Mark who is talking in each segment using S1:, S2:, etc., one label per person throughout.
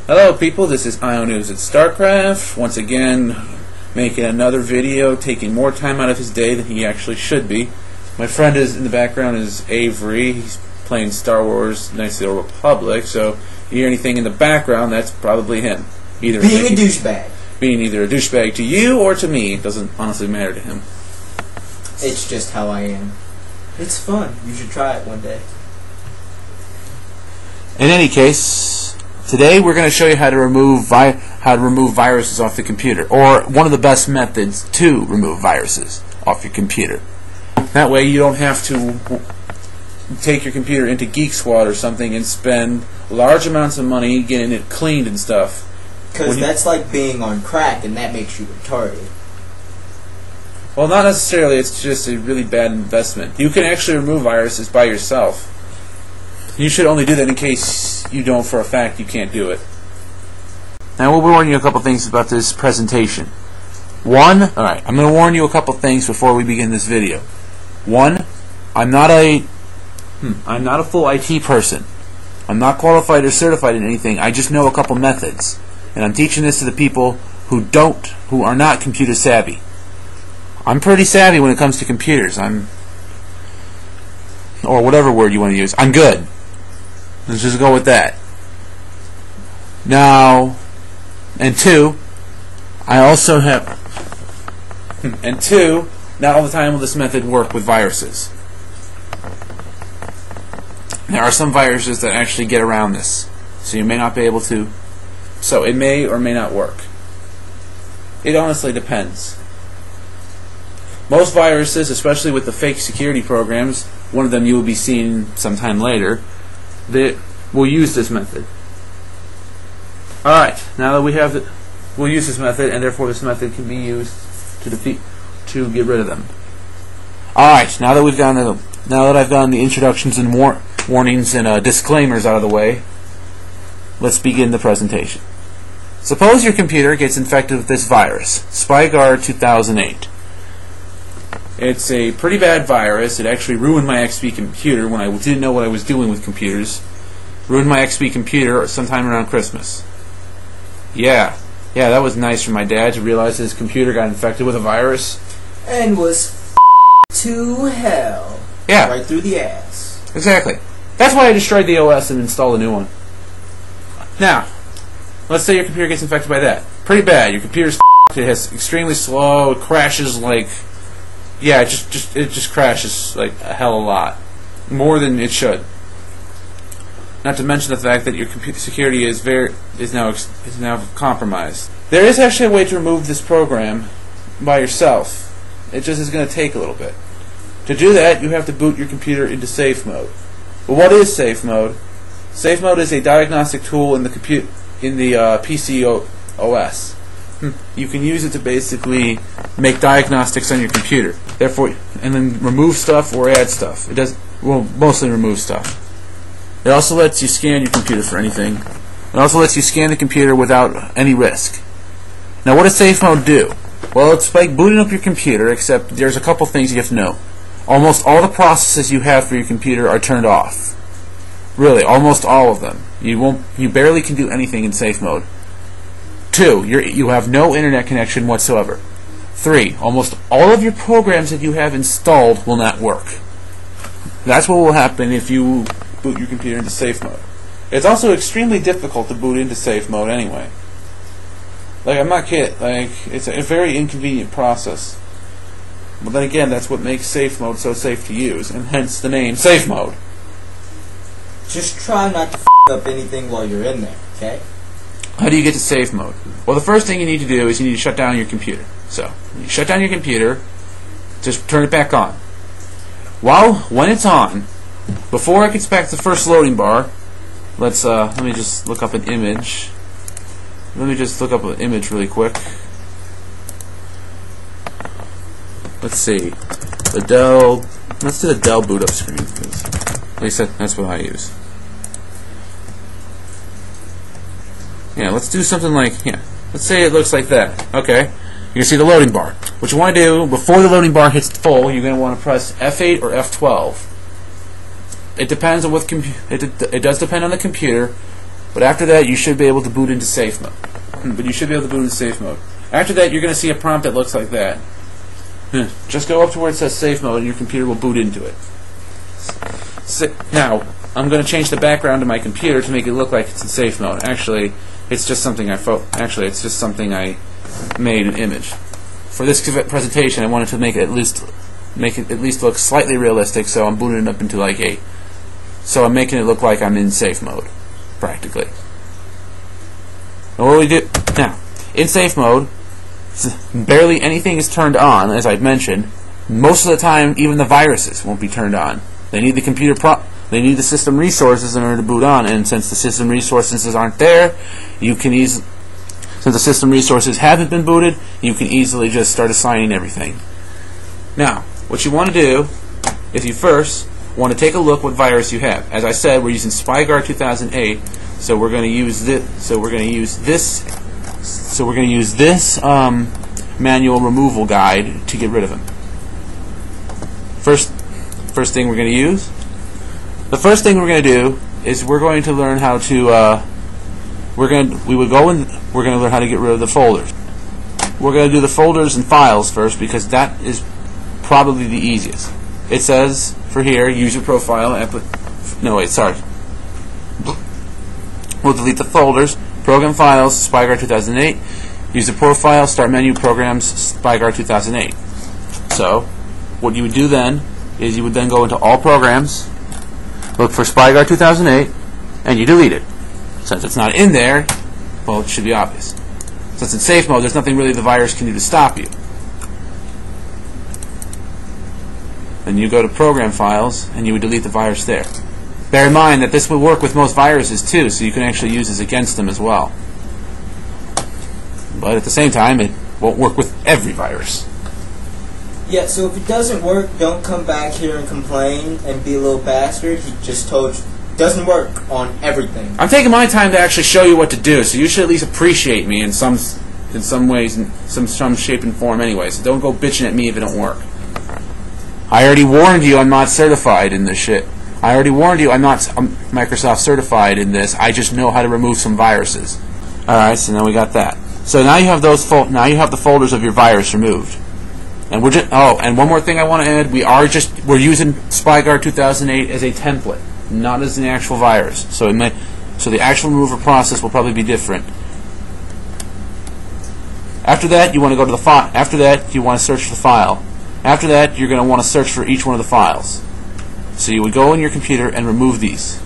S1: Hello people, this is IONews at StarCraft, once again making another video, taking more time out of his day than he actually should be. My friend is in the background is Avery. He's playing Star Wars Knights of the Old Republic, so if you hear anything in the background, that's probably him.
S2: Being a douchebag.
S1: Being either a douchebag to you or to me, it doesn't honestly matter to him.
S2: It's just how I am. It's fun. You should try it one day.
S1: In any case, today we're going to show you how to remove viruses off the computer, or one of the best methods to remove viruses off your computer. That way you don't have to take your computer into Geek Squad or something and spend large amounts of money getting it cleaned and stuff.
S2: Because that's like being on crack, and that makes you retarded.
S1: Well, not necessarily. It's just a really bad investment. You can actually remove viruses by yourself. You should only do that in case you know for a fact you can't do it. Now we'll warn you a couple things about this presentation. Alright, I'm going to warn you a couple things before we begin this video. One, I'm not a full IT person. I'm not qualified or certified in anything. I just know a couple methods. And I'm teaching this to the people who are not computer savvy. I'm pretty savvy when it comes to computers. Or whatever word you want to use. I'm good. Let's just go with that. Now, and two, not all the time will this method work with viruses. There are some viruses that actually get around this, so you may not be able to. So it may or may not work. It honestly depends. Most viruses, especially with the fake security programs, one of them you will be seeing sometime later, that will use this method. Alright, now that we'll use this method, and therefore this method can be used to get rid of them. Alright, now that I've gotten the introductions and warnings and disclaimers out of the way, let's begin the presentation. Suppose your computer gets infected with this virus, Spyguard 2008. It's a pretty bad virus. It actually ruined my XP computer when I didn't know what I was doing with computers. Ruined my XP computer sometime around Christmas. Yeah, that was nice for my dad to realize his computer got infected with a virus.
S2: And was to hell.
S1: Yeah.
S2: Right through the ass.
S1: Exactly. That's why I destroyed the OS and installed a new one. Now, let's say your computer gets infected by that. Pretty bad. Your computer's it has extremely slow, it crashes like... Yeah, it just crashes like a hell of a lot. More than it should. Not to mention the fact that your computer security is now compromised. There is actually a way to remove this program by yourself. It just is going to take a little bit. To do that, you have to boot your computer into safe mode. But what is safe mode? Safe mode is a diagnostic tool in the PC OS. You can use it to basically make diagnostics on your computer. Therefore, and then remove stuff or add stuff. It does mostly remove stuff. It also lets you scan your computer for anything. It also lets you scan the computer without any risk. Now, what does safe mode do? Well, it's like booting up your computer, except there's a couple things you have to know. Almost all the processes you have for your computer are turned off. Really, almost all of them. You barely can do anything in safe mode. 2, you have no internet connection whatsoever. 3, almost all of your programs that you have installed will not work. That's what will happen if you boot your computer into safe mode. It's also extremely difficult to boot into safe mode anyway. Like, I'm not kidding. Like, it's a very inconvenient process. But then again, that's what makes safe mode so safe to use, and hence the name safe mode.
S2: Just try not to up anything while you're in there, okay?
S1: How do you get to safe mode? Well, the first thing you need to do is you need to shut down your computer. So, you shut down your computer, just turn it back on. When it's on, before it gets back to the first loading bar, let me just look up an image. Let me just look up an image really quick. Let's see. Let's do the Dell boot up screen, because at least that's what I use. Yeah, let's do something like, let's say it looks like that. Okay, you can see the loading bar. What you want to do, before the loading bar hits full, you're going to want to press F8 or F12. It depends on what it does depend on the computer. But after that, you should be able to boot into safe mode. After that, you're going to see a prompt that looks like that. Just go up to where it says safe mode, and your computer will boot into it. Now, I'm going to change the background of my computer to make it look like it's in safe mode. Actually, it's just something I made an image. For this presentation, I wanted to make it at least look slightly realistic. So I'm booting it up into so I'm making it look like I'm in safe mode, practically. And what we do now in safe mode, barely anything is turned on, as I mentioned. Most of the time, even the viruses won't be turned on. They need the system resources in order to boot on, and since the system resources aren't there, since the system resources haven't been booted, you can easily just start assigning everything. Now, what you want to do is you first want to take a look what virus you have. As I said, we're using Spyguard 2008, so we're going to use this manual removal guide to get rid of them. First thing we're going to use. The first thing we're going to do is we're going to learn how to we're going to learn how to get rid of the folders. We're going to do the folders and files first because that is probably the easiest. It says for here user profile we'll delete the folders, program files, Spyguard 2008, user profile, start menu, programs, Spyguard 2008. So what you would do then is you would then go into all programs, look for Spyguard 2008, and you delete it. Since it's not in there, well, it should be obvious. Since it's safe mode, there's nothing really the virus can do to stop you. Then you go to program files, and you would delete the virus there. Bear in mind that this will work with most viruses too, so you can actually use this against them as well. But at the same time, it won't work with every virus.
S2: Yeah, so if it doesn't work, don't come back here and complain and be a little bastard. He just told you. It doesn't work on everything.
S1: I'm taking my time to actually show you what to do, so you should at least appreciate me in some ways, in some shape and form anyway. So don't go bitching at me if it don't work. I already warned you I'm not certified in this shit. I already warned you I'm not Microsoft certified in this. I just know how to remove some viruses. Alright, so now we got that. So now you have the folders of your virus removed. And and one more thing I want to add, we're using Spyguard 2008 as a template, not as an actual virus. So the actual removal process will probably be different. After that, you want to go to the file. After that, you want to search for the file. After that, you're going to want to search for each one of the files. So you would go in your computer and remove these.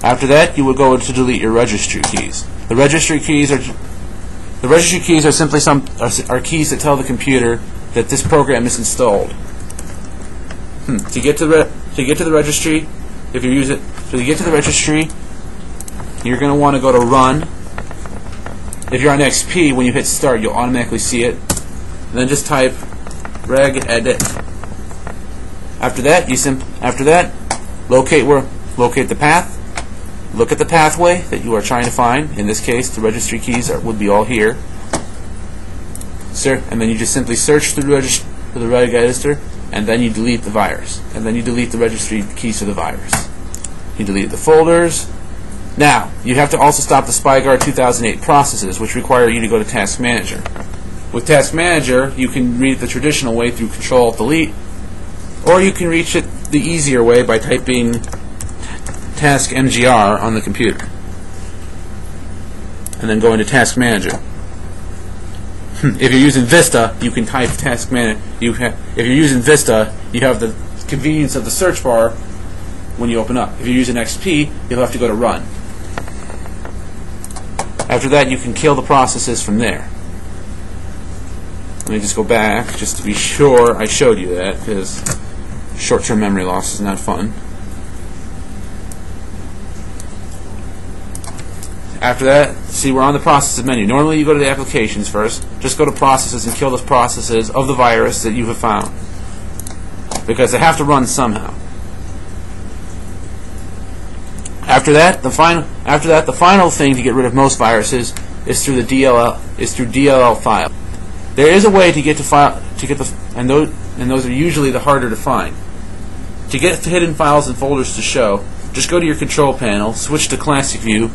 S1: After that, you would go to delete your registry keys. The registry keys are simply are keys that tell the computer that this program is installed. To get to the registry, you're going to want to go to Run. If you're on XP, when you hit Start, you'll automatically see it. And then just type regedit. After that, locate the path. Look at the pathway that you are trying to find. In this case, the registry keys would be all here. And then you just simply search for the regedit, and then you delete the virus. And then you delete the registry keys to the virus. You delete the folders. Now, you have to also stop the Spyguard 2008 processes, which require you to go to Task Manager. With Task Manager, you can read it the traditional way through Control-Delete, or you can reach it the easier way by typing Task MGR on the computer, and then go into Task Manager. If you're using Vista, you can type Task Manager. If you're using Vista, you have the convenience of the search bar when you open up. If you're using XP, you'll have to go to Run. After that, you can kill the processes from there. Let me just go back, just to be sure I showed you that, because short-term memory loss is not fun. After that, see, we're on the processes menu. Normally you go to the applications first. Just go to processes and kill those processes of the virus that you have found, because they have to run somehow. After that, the final thing to get rid of most viruses is through the DLL file. There is a way to get and those are usually the harder to find. To get hidden files and folders to show, just go to your control panel, switch to classic view,